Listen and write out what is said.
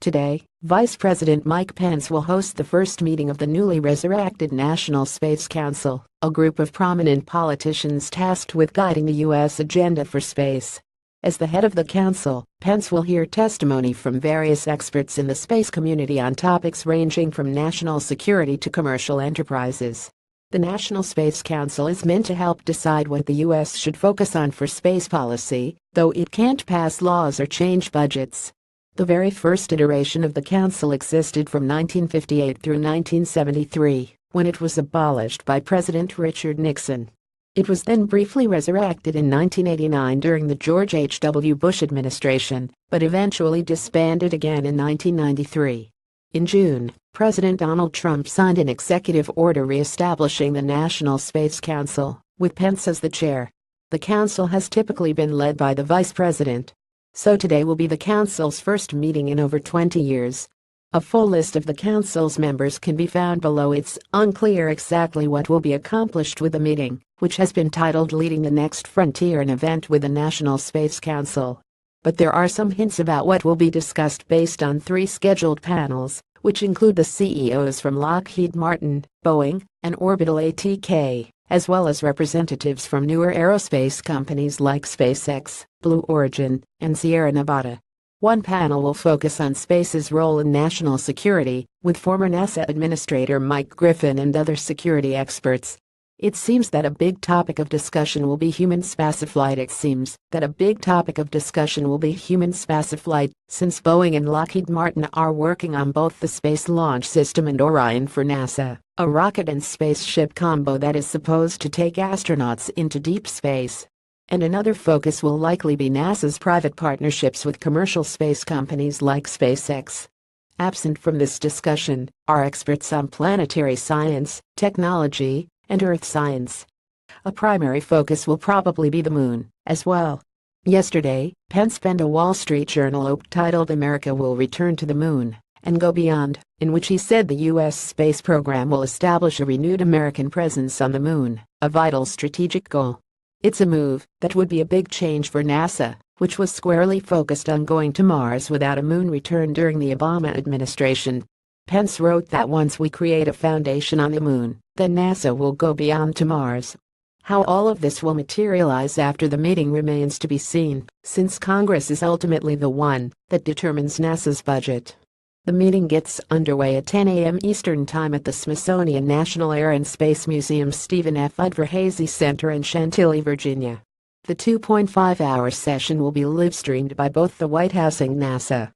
Today, Vice President Mike Pence will host the first meeting of the newly resurrected National Space Council, a group of prominent politicians tasked with guiding the U.S. agenda for space. As the head of the council, Pence will hear testimony from various experts in the space community on topics ranging from national security to commercial enterprises. The National Space Council is meant to help decide what the U.S. should focus on for space policy, though it can't pass laws or change budgets. The very first iteration of the council existed from 1958 through 1973, when it was abolished by President Richard Nixon. It was then briefly resurrected in 1989 during the George H.W. Bush administration, but eventually disbanded again in 1993. In June, President Donald Trump signed an executive order re-establishing the National Space Council, with Pence as the chair. The council has typically been led by the vice president. So today will be the council's first meeting in over 20 years. A full list of the council's members can be found below. It's unclear exactly what will be accomplished with the meeting, which has been titled Leading the Next Frontier, an event with the National Space Council. But there are some hints about what will be discussed based on 3 scheduled panels, which include the CEOs from Lockheed Martin, Boeing, and Orbital ATK, as well as representatives from newer aerospace companies like SpaceX, Blue Origin, and Sierra Nevada. One panel will focus on space's role in national security, with former NASA Administrator Mike Griffin and other security experts. It seems that a big topic of discussion will be human spaceflight. Since Boeing and Lockheed Martin are working on both the Space Launch System and Orion for NASA, a rocket and spaceship combo that is supposed to take astronauts into deep space. And another focus will likely be NASA's private partnerships with commercial space companies like SpaceX. Absent from this discussion are experts on planetary science, technology, and Earth science. A primary focus will probably be the moon, as well. Yesterday, Pence penned a Wall Street Journal op titled "America Will Return to the Moon and Go Beyond," in which he said the U.S. space program will establish a renewed American presence on the moon, a vital strategic goal. It's a move that would be a big change for NASA, which was squarely focused on going to Mars without a moon return during the Obama administration. Pence wrote that once we create a foundation on the moon, then NASA will go beyond to Mars. How all of this will materialize after the meeting remains to be seen, since Congress is ultimately the one that determines NASA's budget. The meeting gets underway at 10 a.m. Eastern Time at the Smithsonian National Air and Space Museum's Stephen F. Udvar-Hazy Center in Chantilly, Virginia. The 2.5-hour session will be live-streamed by both the White House and NASA.